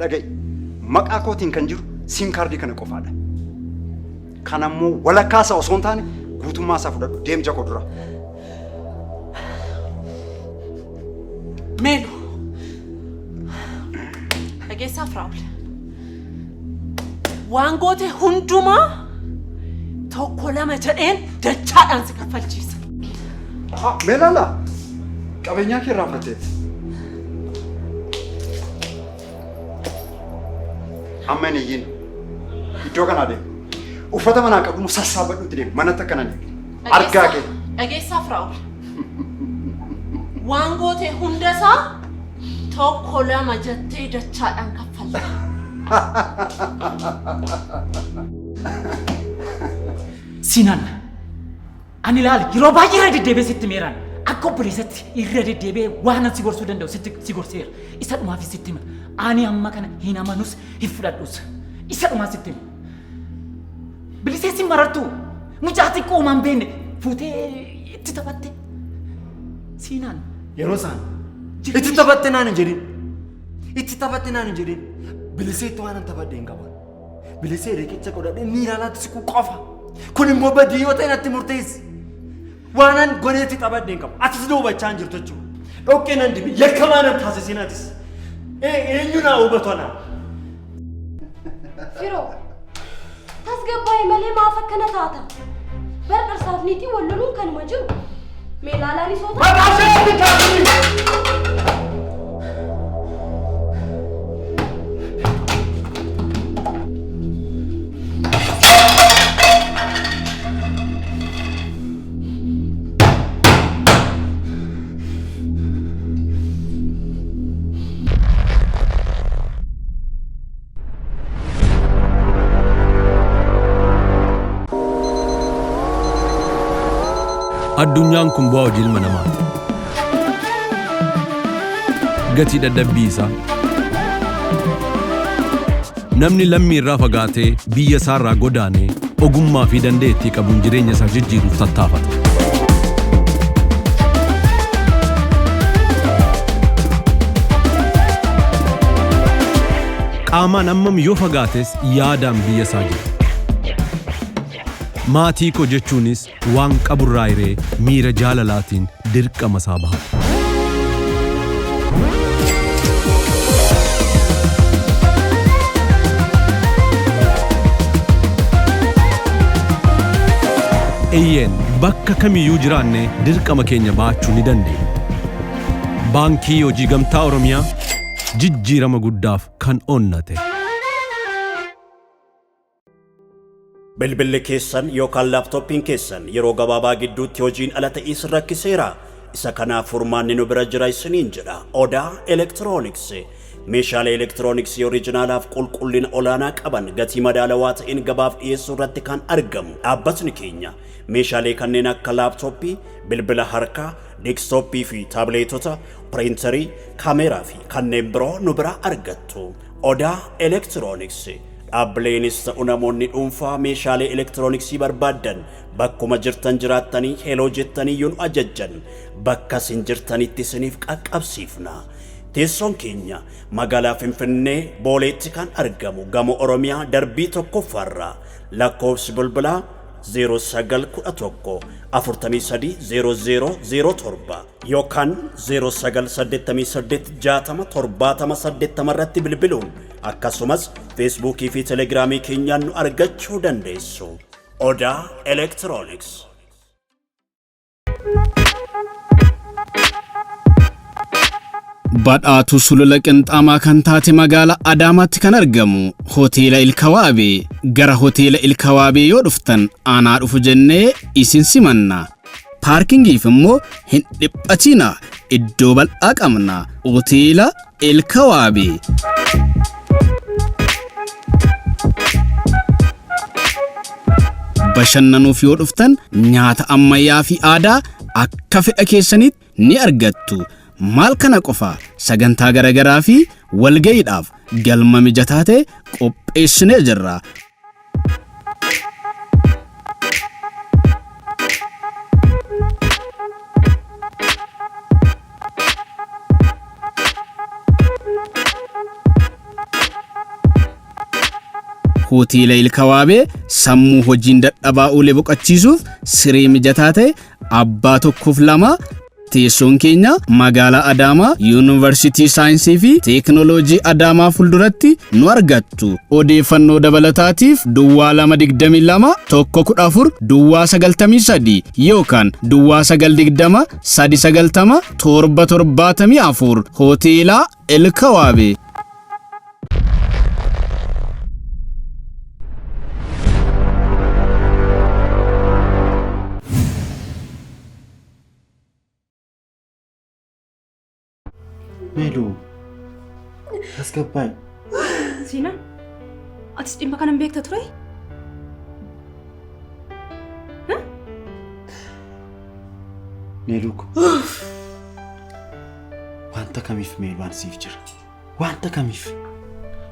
dhaga'i. Maqaa kootiin kan jiru sim kaardii kana qofaadha. Kanammoo walakkaasa osoo hin taane guutummaa isaa fudhadhu deem jako dura. Meelu. Dhageessaa Firaa'ol. Waan goote hundumaa tokko lama jedheen dachaadhaan si kaffalchiisa. Meelaala qabeenyaa kee irraanfattee. Amma hin iyyin iddoo kanaa deemu. Uffata manaa qabu sassaabadhuutti deemu manatti akkana deemu. Argaa kee. Dhageessaa Firaa'ol. Waan goote hundasaa tokko lama jettee dachaadhaan kaffalta. Sinan ani ilaali yeroo baay'ee irra deddeebi'ee sitti meeraan akka obboleessatti irra deddeebi'ee waan si gorsuu danda'u si gorseera. Isa dhumaaf sitti hima. Ani amma kana hin amanus hin fudhadhus. Isa dhumaa sitti hima. Biliseessi marartu mucaa xiqqoo uumaan beenne fuutee itti taphatte. Sinan yeroo isaan itti taphatte naan hin jedhin. Itti taphatte naan hin jedhin. Biliseetti waan hin taphadhe hin qaban. Bilisee riqicha godhadhee miiraalaatti siquu qofa. Kun immoo badii yoo ta'e natti murteessi. Waanan goneetti taphadhe hin qabu. Atis hubachaa hin jirtu jechuudha. Dhoqqee nan dibi yakkamaa nan taasisiin atis. Eenyu naa hubatu anaa. Firoo tasgabbaa'e malee maaf akkana taata? Barqarsaaf niitii wal loluun kanuma jiru. Meelaalaanis oo ta'u. Addunyaan kun bu'aa hojii ilma namaati. Gatii dadhabbii isaa. Namni lammii irraa fagaatee biyya isaa irraa godaanee ogummaa fi dandeettii qabuun jireenya isaa jijjiiruuf tattaafata. Qaamaan ammam yoo fagaates yaadaan biyya isaa jira. Maatii koo jechuunis waan qaburraa hiree miira jaalalaatiin dirqama isaa bahata. Eeyyeen bakka kamiyyuu jiraanne dirqama keenya bahachuu ni dandeenya. Baankii Hojii Gamtaa Oromiyaa jijjiirama guddaaf kan onnate. Bilbilli keessan yookaan laaptooppiin keessan yeroo gabaabaa gidduutti hojiin ala ta'is rakkiseera. Isa kanaaf furmaanni nu bira jira isiniin jedha. Odaa Elektirooniksii. Meeshaalee elektirooniksii oriijinaalaaf qulqullina olaanaa qaban gatii madaalawaa ta'een gabaaf dhiyeessuu irratti kan argamu. Dhaabbatni keenya meeshaalee kanneen akka laaptooppii, bilbila harkaa, deeskitooppii fi taabileetota, piriintarii, kaameeraa fi kanneen biroo nu bira argattu. Odaa Elektirooniksii. Dhaabbileenis ta'u namoonni dhuunfaa meeshaalee elektirooniksii barbaadan bakkuma jirtan jiraattanii heloo jettanii yoo nu ajajjan bakka isin jirtanitti isiniif qaqqabsiifna. Teessoon keenya magaalaa Finfinnee Booleetti kan argamu gamoo Oromiyaa darbii tokkoffaarraa lakkoofsi bilbilaa 0911 430007 yookaan 0988 irratti bilbiluun akkasumas Feesbuukii fi Telegiraamii keenyaan nu argachuu dandeessu. Odaa Elektirooniks. Badhaatu sulula qinxaamaa kan taate magaalaa Adaamaatti kan argamu Hoteela Ilkawaabee. Gara Hoteela Ilkawaabee yoo dhuftan aanaa dhufu jennee isin simanna. Paarkingiif immoo hin dhiphatina. Iddoo bal'aa qabna. Hoteela Ilkawaabee. Bashannanuuf yoo dhuftan nyaata ammayyaa fi aadaa akka fedha keessanitti ni argattu. Maal kana qofa sagantaa garagaraa fi walga'iidhaaf galma mijataa ta'e qopheessinee jirra. hoteela ilkawaabee sammuu hojiin dadhabaa oolee boqachiisuuf siree mijataa ta'e abbaa tokkoof lama teessoon keenya magaalaa Adaamaa Yuunivarsiitii Saayinsii fi Teekinooloojii Adaamaa fuulduratti nu argattu. Odeeffannoo dabalataatiif Duwwaa 222 114 Duwwaa 93 yookaan Duwwaa 920 390 774 hoteela ilkawaabee. Melu, tasgabbaay. Sinan, atis dhimma kana hin beekta ture? Melu ko. Wanta kamiif Melu waan siif jira? Wanta kamiif?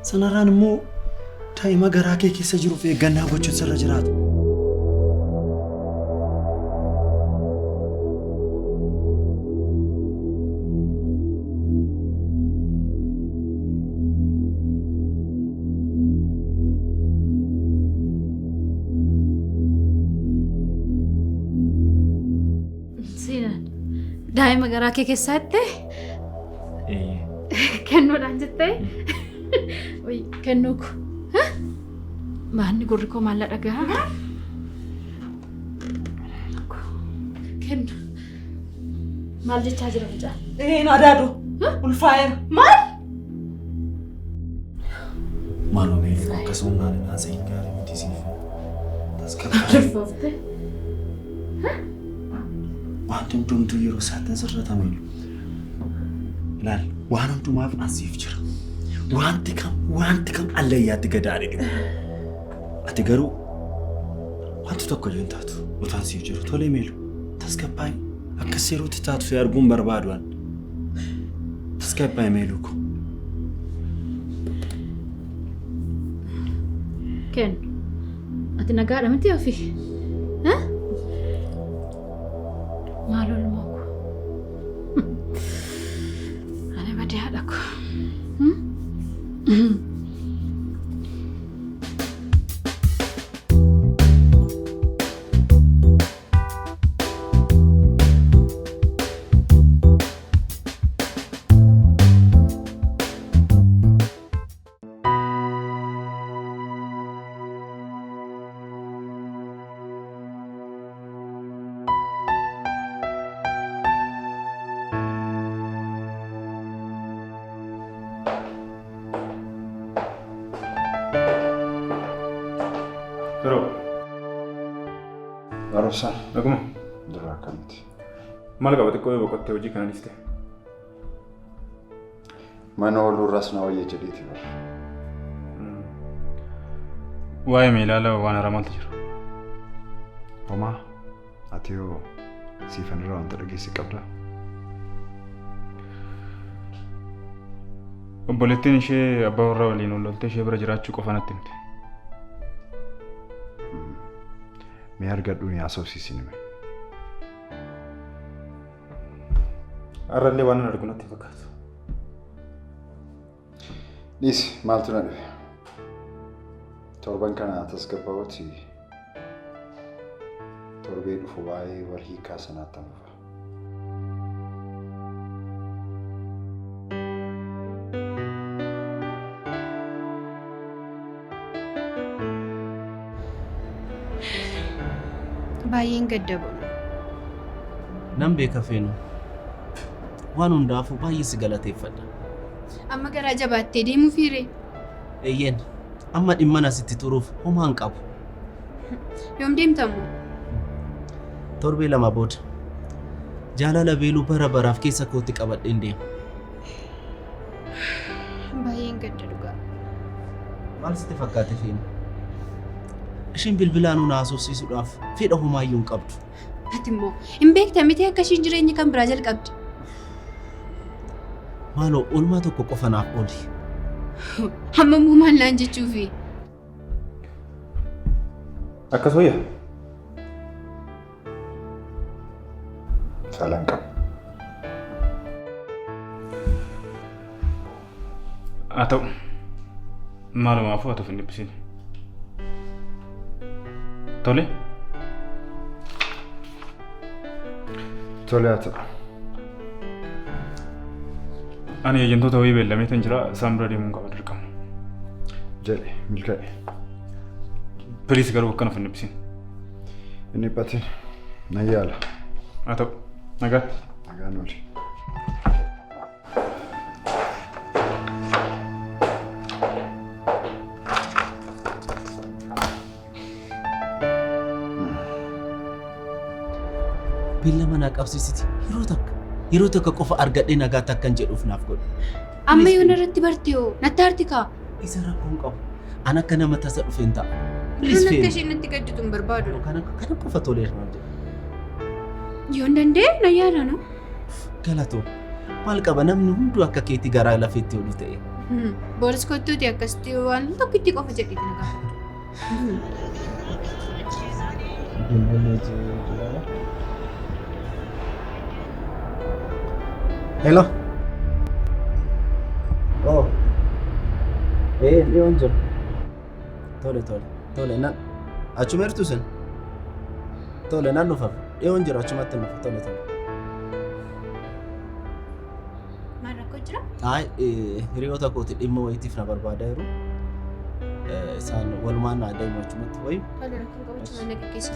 Sanarraan immoo daa'ima garaa kee keessa jiruuf eeggannaa gochuun sirra jiraata. Daa'ima garaa kee keessaatti kennuudhaan jettee kennuuku maanni gurri koo maal dhagahaa kennu maal jechaa jira mucaa Adaadoo ulfaa'eera. maal Maaloo Melu akkasuma naan haasa'in gaarii miti siif. Tasgabbaay. Wanti hundumtuu yeroo isaatti sirrata Melu. Ilaali, waan hundumaaf ansiif jira. Wanti kam allayyaatti gadaadhe dhibu. Ati garuu wanti tokko iyyuu hin taatu. Utaan siif jiru tolee Melu. Tasgabbaay akka seeruutti taatu si arguun barbaadu an. Tasgabbaay Melu ko. Ken, ati nagaadha miti ofii? Maaloo ilmoo ko? Ani badee haadha ko. Barusan. Naguma. Dura kamiti. Maal qabate qoyee boqottee hojii kana dhiiste? Mana oolurras na wayya jedheeti bara. Waa'ee meelaala waan haaraa maaltu jira? Homaa ati yoo siifan irraa wanta dhageessi qabda. Obboleettiin ishee abbaa warraa waliin olloltee ishee bira jiraachuu qofa natti himte. Mee argadhu ni haasofsiisin hime. Arrallee waan hin argu natti fakkaatu. Dhiisi maaltu na dhufe? Torban kana tasgabbaa'uuti torbee dhufu waa'ee wal hiikaa sanaatti hamuufa. Baay'een gaddabu. Nan beeka feenu. Waan hundaafuu baay'ee si galateeffadha. Amma garaa jabaattee deemuu fiire. Eeyyeen amma dhimma asitti turuuf homaa hin qabu. Yoom deemtamu? Torbee lama booda. Jaalala beeluu bara baraaf keessa kootti qabadheen deema. Baay'een gadda dhugaa. Maal sitti fakkaate feenu? Ishiin bilbilaan nu haasofsiisuudhaaf fedha homaayyuu hin qabdu. Ati immoo hin beekta miti akka ishiin jireenya kan biraa jalqabdi. Maaloo oolmaa tokko qofa naaf ooli. Amma immoo maal naan jechuufi? Akkas wayya? Saalaan qabu. Haa ta'u. Maalumaafuu haa ta'u hin dhibbisiin. Tole. Tole haa ta'u. Ani eejantoota wayii beellamee tan jira isaan bira deemuun qaba dirqama. Jedhe milkaa'e. Piliis garuu akkana fannibisin. Inni dhiphate na yaala. Haa ta'u nagaatti. Nagaan ooli. Billa mana qabsiisiti yeroo takka qofa argadhee nagaatti akkan jedhuuf naaf godhu. Amma yoo narratti bartee natti hartikaa. Isa rakkoon qabu. An akka nama tasa dhufeen ta'a. Bilis akka isheen natti gadditu hin barbaadu. Kana qofa tolee irraa jedhu. Yoo hin dandeenye na yaada na. Galatoo maal qaba namni hunduu akka keetii garaa lafeetti oolu ta'e. Booris kottuuti akkasitti waan tokkitti qofa jedhiti na gaafatu. Hello. Oh. Leon jira. Tole nan achuma jirtu sen. Tole nan dhufa. Leon jira achumatti dhufa. Tole. Maal rakkoo jira? Hiriyoota kooti dhimma wayitiif na barbaada jiru. Isaan walumaan na adeemu achumatti wayi. Tole rakkoo qabachuma na gaggeessu.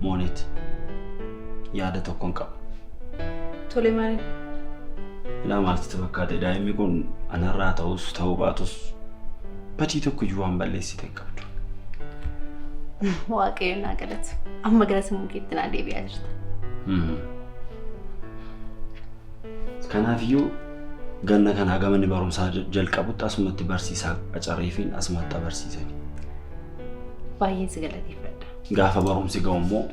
Moonit yaada tokkoon qaba. Tole maali? Ilaa maaltu fakkaate daa'imni kun anarraa ta'us ta'uu baatus badii tokko iyyuu waan balleessite hin qabdu. Waaqayyo naa galata. Amma gara sammuu keetti naa deebi'aa jirta. Kanaafiyyuu ganna kanaa gamanni barumsaa jalqabutti asumatti barsiisaa qacarreefiin asumatti barsiisani. Baay'een si galateeffadha. Gaafa barumsi ga'u immoo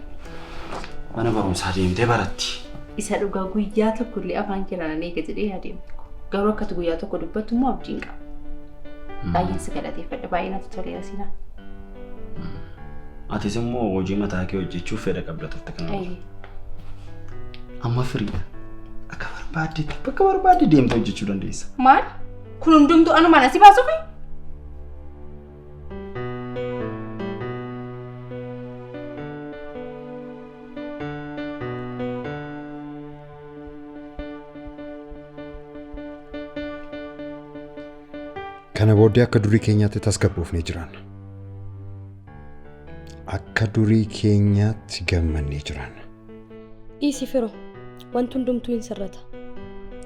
mana barumsaa deemtee baratti. Isa dhugaa guyyaa tokko illee afaan kiraan eega jedhee adeemu. Garuu akkati guyyaa tokko dubbattu immoo abdiin qaba. Baay'een si galateeffadha. Baay'ee natti toleera sinaa. Atis immoo hojii mataa kee hojjechuuf fedha qabda turte kana. Amma firiidha. Akka barbaaddetti bakka barbaadde deemtee hojjechuu dandeessa. Maal? Kun hundumtuu anumaan asii baasuufi? Kana booddee akka durii keenyaatti tasgabboofnee jiraanna. Akka durii keenyaatti gammannee jiraanna. Dhiisi firoo. Wanti hundumtuu hin sirrata.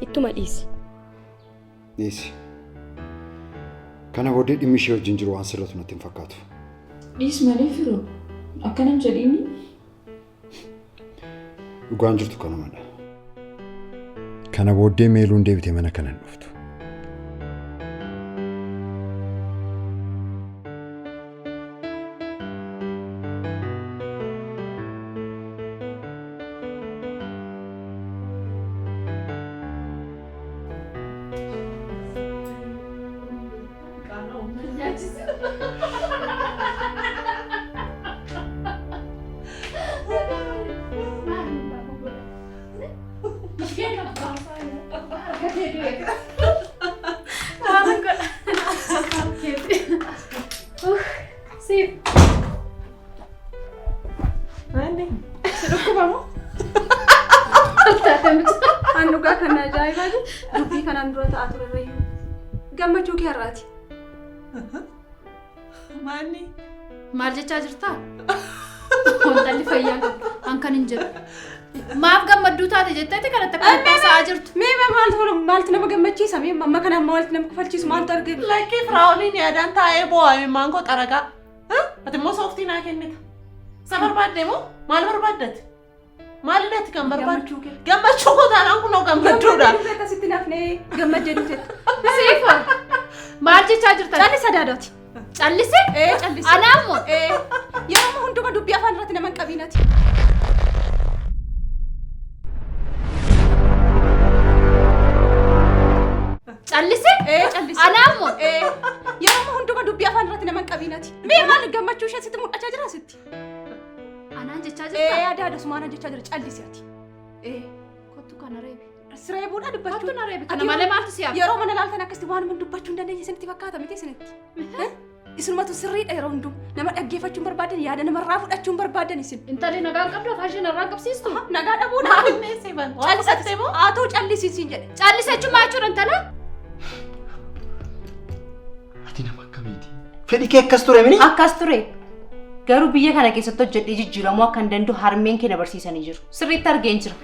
Ittuma dhiisi. Dhiisi. Kana booddee dhimmi ishee wajjin jiru waan sirratu natti hin fakkaatu. Dhiisi malee firoo. Akkanam jedhiini. Dhugaan jirtu kanumadha. Kana booddee meeluun deebitee mana kanan dhuftu. Gammachuu kee har'aati. Maal jechaa jirtaa? Wantalli fayyaa qabu. Hankan hin jiru. Maaf gammadduu taate jetteeti kanatti akka taasisaa jirtu. Mee maaltu nama gammachiisa? Mee amma kana maaltu nama kufalchiisu maaltu arginu? Lakkii firaa'oliin yaadaan taa'ee boo'ame maangoo xaragaa. Ati immoo sooftii naa kennita. Isa barbaadde moo maal barbaaddate? Maalirratti kan barbaadu? Gammachuu kootaan kun gammachuudha. Akkasitti nafnee gammachuu dute. Siifa. Maal jechaa jirtan? Callisa daadoti. Callise? Callise. Anaammoo? Yeroo hunduma dubbii afaan irratti nama hin qabinati. Callise? Callise. Anaammoo? Yeroo hunduma dubbii afaan irratti nama hin qabinati. Mee maal gammachuu ishee sitti mul'achaa jira sitti? Anaan jechaa jirta? Adaada sumaana jechaa jira callisiati. Kottu kana reebi. Sireebuudha dubbachuu. Kottu na reebi. Kana malee maaltu siyaaf? Yeroo mana laaltan akkasitti waan man dubbachuu hin dandeenye isinitti fakkaata miti isinitti. Isinumatu sirriidha yeroo hundum nama dhaggeeffachuun barbaadan yaada namarraa fudhachuun barbaadan isin. Intalli nagaan qabdu afaan ishee narraa qabsiistu. Nagaa dhabuudha. Callisatti moo? Haa ta'u callisiisiin jedhe. Callisachuu maa jechuudha intala? Ati nama akkamiiti? Fedhi kee akkas ture mini? Akkas ture. Garuu biyya kana keessatti hojjedhee jijjiiramuu akka hin danda'u harmeen kee na barsiisanii jiru. Sirriitti argeen jira.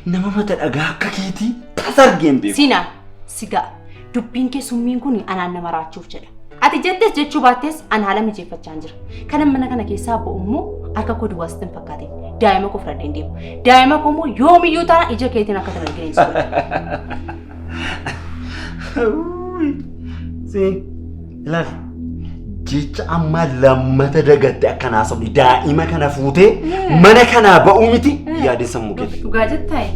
Nama mata dhagaa akka keetii tas argeen beeku. Sinaa sigaa dubbiin kee summiin kun anaan nama raachuuf jedha. Ati jettees jechuu baattees an haala mijeeffachaa jira. Kanan mana kana keessaa ba'u immoo harka koo duwwaa sitti hin fakkaate. Daa'ima koo fudhadheen deemu. Daa'ima koo immoo yoomiyyuu taana ija keetiin akka tan arginu. Si ilaali. Jecha amma lammata dagatte akkan haasofni daa'ima kana fuutee mana kanaa ba'uu miti yaadeen sammuu keetti. Dhugaa jettaayi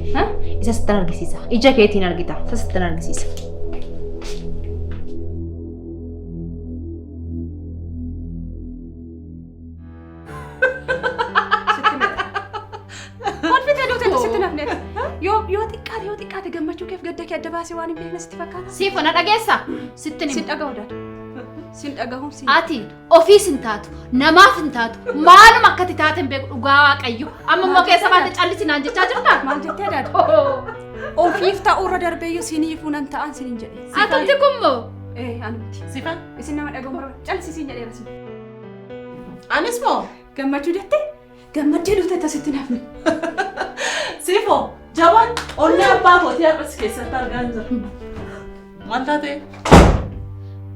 isa sittan argisiisa. Ija keetiin argita. Isa sittan argisiisa. Yoo xiqqaate gammachuu keef gadda kee adda baasee waan hin beekne sitti fakkaata. Siifo na dhageessa. Sitti Sin dhaga'u daadha. Sin dhagahuun sin. Ati ofiis hin taatu, namaaf hin taatu, maaluma akkati taate hin beeku dhugaa waaqayyo. Amma immoo keessa baate callisinaan jechaa jirta. Maal jettee daadha? Ofiif ta'uurra darbeeyyuu siniifuu nan ta'an sinin jedhe. Atumti kummoo? Anuti. Sifan? Isin nama dhagahu mara callisiisiin jedheera sin. Anis moo? Gammachuu jettee? Gammachuu dhufte tasitti nafni. Sifo jawaan onnee abbaa kootii har'as keessatti argaa hin jiru. Maal taate?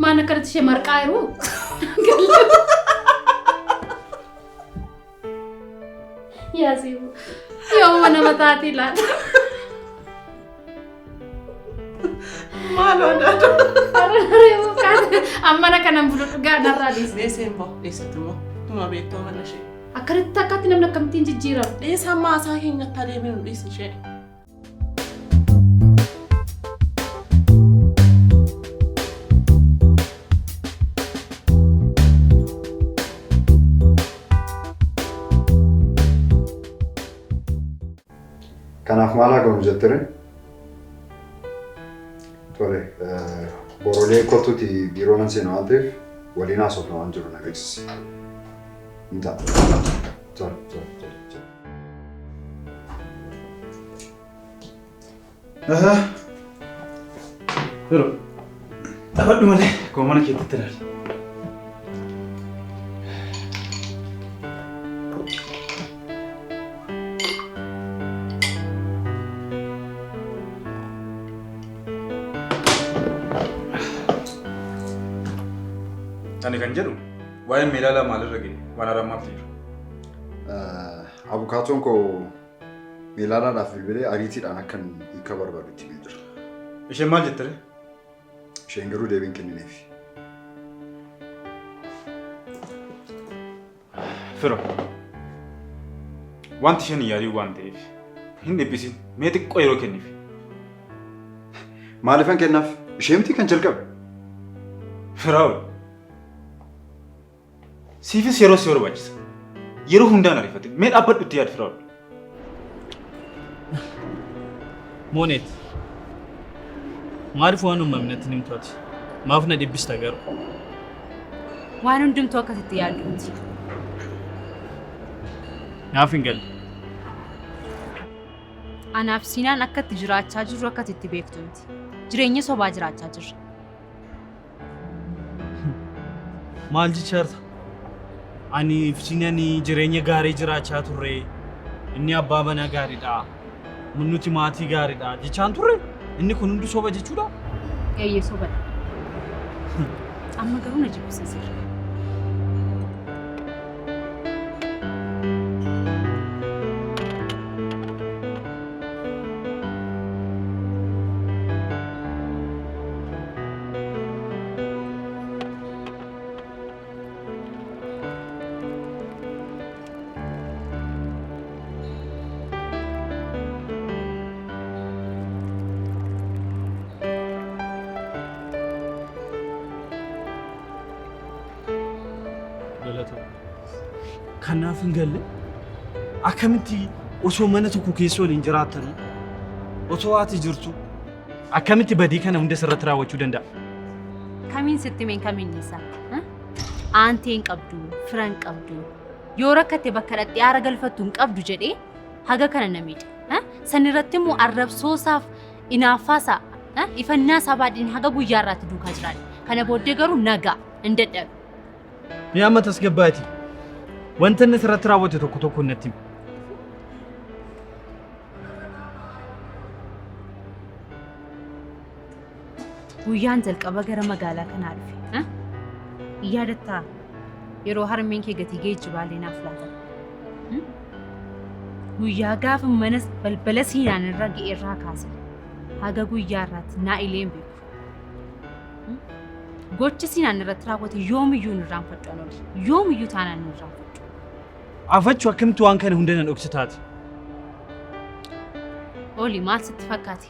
Maan akkanatti ishee marqaa jiru? Yaa Sifo yoo nama taatee laata? Maaloo daadha? Amma na kanan bulu dhugaa narraa dhiise. Dhiiseen boo dhiisatti immoo tuma beektoo mana ishee. Akkanitti akkatti namni akkamittiin jijjiirama? Dhiisa ammaa isaa keenyatti adeeminu dhiisi ishee. Kanaaf maal haa goonu jettire? Tole, borolee kottuuti biiroo nan seenu waan ta'eef waliin haasofna waan jiru na beeksisi. Inta. Tole. Yeroo taphadhu malee koo mana keetti ilaali. Ani kan jedhu waa'ee meelaalaa maalirra ga'e waan harammaaf jiru. Abukaatoon koo meelaalaadhaaf bilbilee ariitiidhaan akkan hiika barbaadu itti jira. Isheen maal jettire? Isheen garuu deebiin kennineef. Firo, wanti isheen yaaduu waan ta'eef hin dhibbisin mee xiqqoo yeroo kenniif. Maaliifan kennaaf? Ishee miti kan jalqabe. Firaa'u, siifis yeroo si barbaachisa. Yeroo hundaan ariifate mee dhaabbadhu itti yaad Firaa'u. Moonet, maaliif waan uumamnetti nimtooti? Maaf na dhibbista garuu? Waan hundumtuu akkasitti yaadduuti. Naaf hin galle. Anaaf Sinaan akkatti jiraachaa jirru akkasitti beektu miti. Jireenya sobaa jiraachaa jirra. Maal jechaarta? Ani Sinaan jireenya gaarii jiraachaa turre. Inni abbaa manaa gaariidha. Nuti maatii gaariidha jechaan turre. Inni kun hundi soba jechuudha? Eeyyee sobadha. Amma garuu na jibbisiiseera. kanaaf hin galle akkamitti osoo mana tokko keessa waliin jiraatanii osoo ati jirtu akkamitti badii kana hunda sirratti raawwachuu danda'a? Kamiin sitti meen kamiin isaa? Aanteen qabdu, firan qabdu. Yoo rakkate bakka dhadhee aara galfattu hin qabdu jedhee haga kana namiidha. Sanirratti immoo arrabsoosaaf inaaffaasaa ifannaasaa baadhiin haga guyyaa irraatti duukaa jiraani. Kana booddee garuu nagaa hin dadhabu. Mi'a amma tasgabbaati. Wanta inni sirratti raawwate tokko tokko natti himi. Guyyaan jalqaba gara magaalaa kanaa dhufe. Yaadattaa yeroo harmeen kee gatii geejjibaalee naaf laatan. Guyyaa gaafa mana balbala siinaan irra ga'e irraa kaase haga guyyaa irraatti naa ileen beeku. Gochi siinaan irratti raawwate yoomiyyuu hin irraanfadhu anooli. Yoomiyyuu taanaan hin irraanfadhu. Afachuu akkamitti waan kana hunda nan dhoksitaati? Oli maal sitti fakkaate?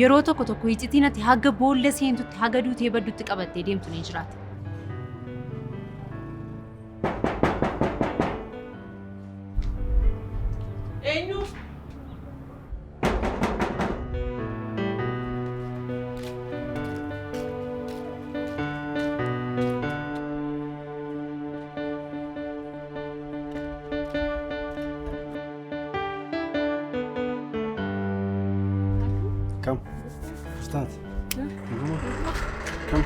Yeroo tokko tokko iccitiin ati haga boolla seentutti haga duutee baddutti qabattee deemtu ni jiraata. Eenyu? Come. Start. Come.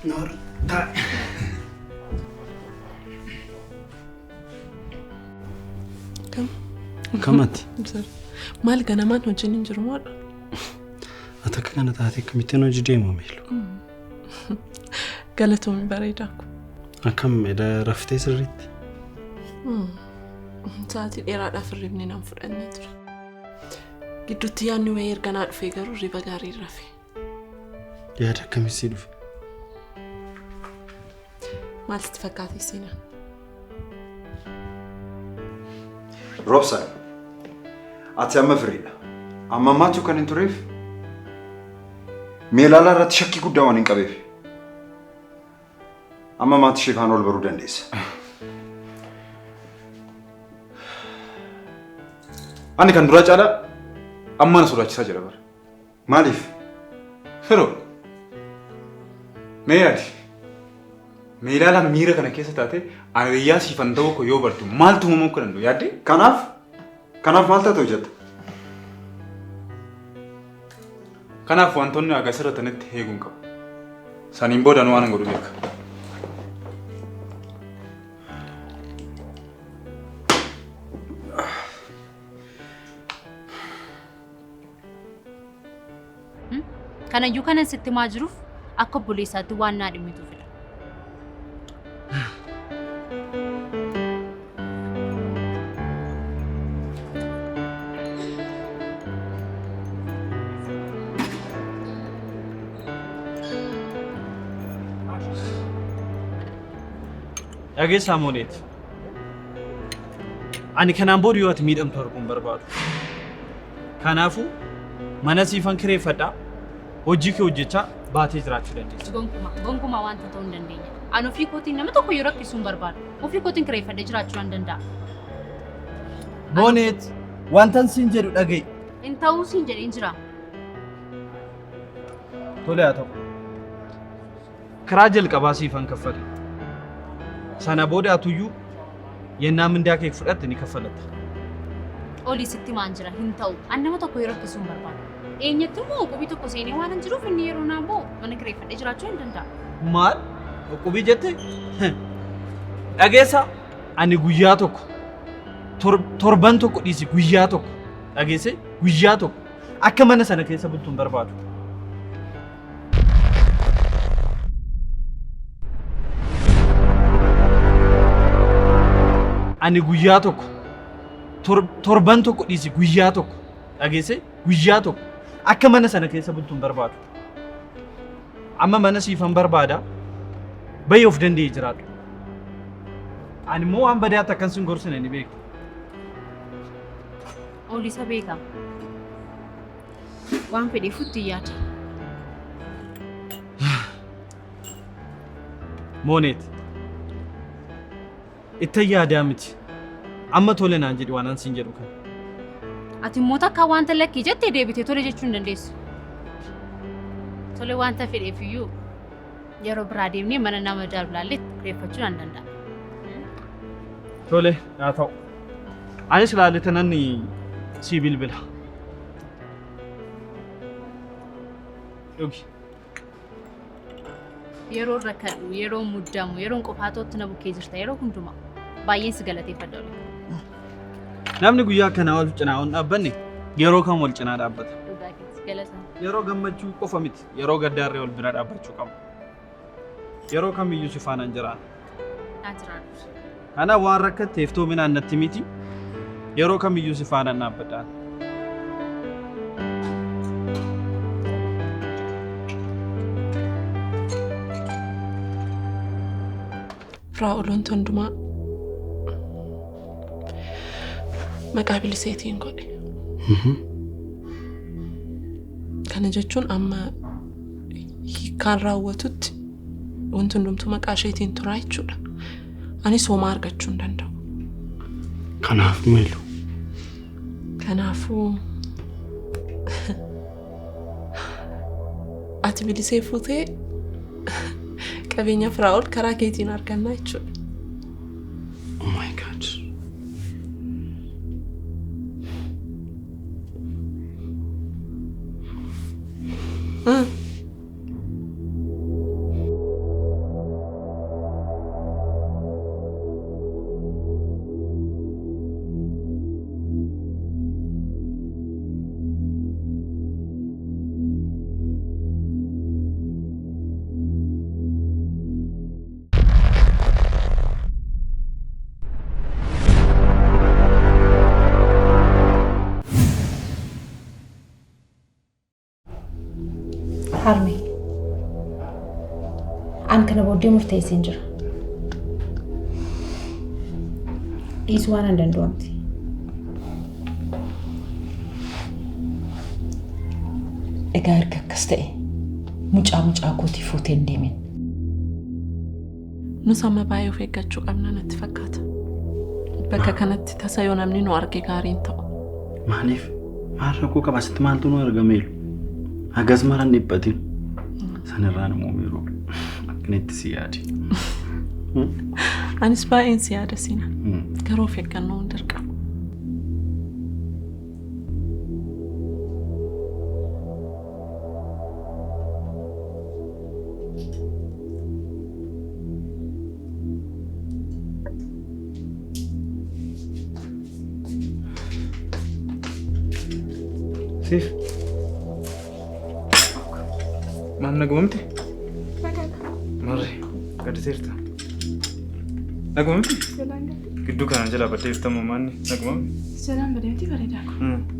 Nur, tak. Kamati. Maal ganamaan hojiin hin jiru moodha? Ati akka kana taatee akkamittiin hojii deemu miilu? Galatoomii bareedaa kun. Akkam edda raftee sirriitti? Sa'aatii dheeraadhaaf hirribni nan fudhannee ture. Gidduutti yaadni wayii erganaa dhufee garuu riba gaarii rafe. Yaada akkamitti dhufe? Maal sitti fakkaate seenaan? Robson, ati amma firiidha. Amma ammaatu kan hin tureef meelaalaa irratti shakkii guddaa waan hin qabeef. Amma ammaatti ishee kaan ol baruu dandeessa. Ani kan duraa caalaa amma na sodaachisaa jira bara. Maaliif? Firoo. Mee yaadi? Meelaalaa miira kana keessa taate ayyaa siifan ta'uu koo yoo bartu maaltu uumamuu kan danda'u yaadde? Kanaaf maal taatee hojjetta? Kanaaf wantoonni agarsiisa irratti eeguun qabu. Saniin booda nu waan godhu beeka. Kanayyuu kanan sitti maa jiruuf akka obboleessaatti waan naa dhimmitu fila. Dhageessaa mooneeti. Ani kanaan booda yoo ati miidhamtu arguun barbaadu. Kanaafuu mana siifan kireeffadhaa. Hojii kee hojjechaa baatee jiraachuu dandeessa. Gonkumaa wanta ta'uu hin dandeenya. Ani ofii kootiin nama tokko yoo rakkisuu hin barbaadu. Ofii kootiin kireeffadhee jiraachuu waan danda'a. Mooneet, wantan siin jedhu dhaga'i. Hin ta'uu siin jedheen jira. Tole haa ta'u. Karaa jalqabaa siifan kaffale. Sana booda atuyyuu yennaa mindaa kee fudhatte ni kaffalatta. Olii sitti maan jira hin ta'u. Ani nama tokko yoo rakkisuu hin barbaadu. Eenyatti immoo qubii tokko seenee waan hin jiruuf inni yeroo naan boo mana kireeffadhee jiraachuu hin danda'a. Maal? Qubii jette? Dhageessa ani guyyaa tokko torban tokko dhiisi guyyaa tokko dhageesse guyyaa tokko akka mana sana keessa bultu hin barbaadu. Ani guyyaa tokko torban tokko dhiisi guyyaa tokko dhageesse guyyaa tokko akka mana sana keessa bultuun barbaadu. Amma mana siifan barbaada bayi of danda'ee jiraadhu. Ani immoo waan badaa takkan sin gorsine ni beeku. Olisa beeka. Waan fedhee futti yaada. Mooneet. Itti yaadaa miti. Amma tole naan jedhi waan ansin jedhu kan. Ati immoo takka wanta lakkii jettee deebitee tole jechuu hin dandeessu. Tole wanta fedheef iyyuu yeroo biraa deemnee mana nama jaallallee reeffachuu nan danda'a. Tole haa ta'u. Anis laalite nan si bilbila. Dhugi. Yeroo rakkadhu, yeroo muddamu, yeroo qofaatootti na bukkee jirta yeroo hundumaa baay'een si galateeffadha ole. Namni guyyaa akkanaa wal cinaa hin dhaabbanne yeroo kam wal cinaa dhaabbata. Yeroo gammachuu qofa miti yeroo gaddaarree wal bira dhaabbachuu qabu. Yeroo kamiyyuu si faana hin jiraanne. Kana waan rakkatteef toominaan natti miti yeroo kamiyyuu si faana hin dhaabbadhaan. Raa'uloon hundumaa maqaa biliseetiin godhe. Kana jechuun amma hiikkaan raawwatutti wanti hundumtuu maqaa isheetiin turaa jechuudha. Anis homaa argachuu hin danda'u. Kanaaf meelu. Kanaafuu ati bilisee fuutee qabeenya Firaa'ol karaa keetiin argannaa jechuudha. Oh my God. Harmee. An kana booddee murteesseen jira. Dhiisuu waan hin danda'amti. Egaa erga akkas ta'e mucaa kootii fuutee hin deemin. Nus amma baay'ee of eeggachuu qabna natti fakkaata. Bakka kanatti tasa yoo namni nu arge gaariin ta'u. Maaliif? Maal rakkoo qaba sitti maaltu nu argameelu? Hagas maran dhiphatin. Sanirraan immoo miiruu akkanitti si yaadi. Anis baay'een si yaada sina. Garuu of eeggannoo hin dirqamu. Sif. Maal nagumamti? Marri, gadi seerta. Nagumamti? Gidduu kana jala baddee iftamu maanni nagumamti? Jalaan badeemti bareedaa kun.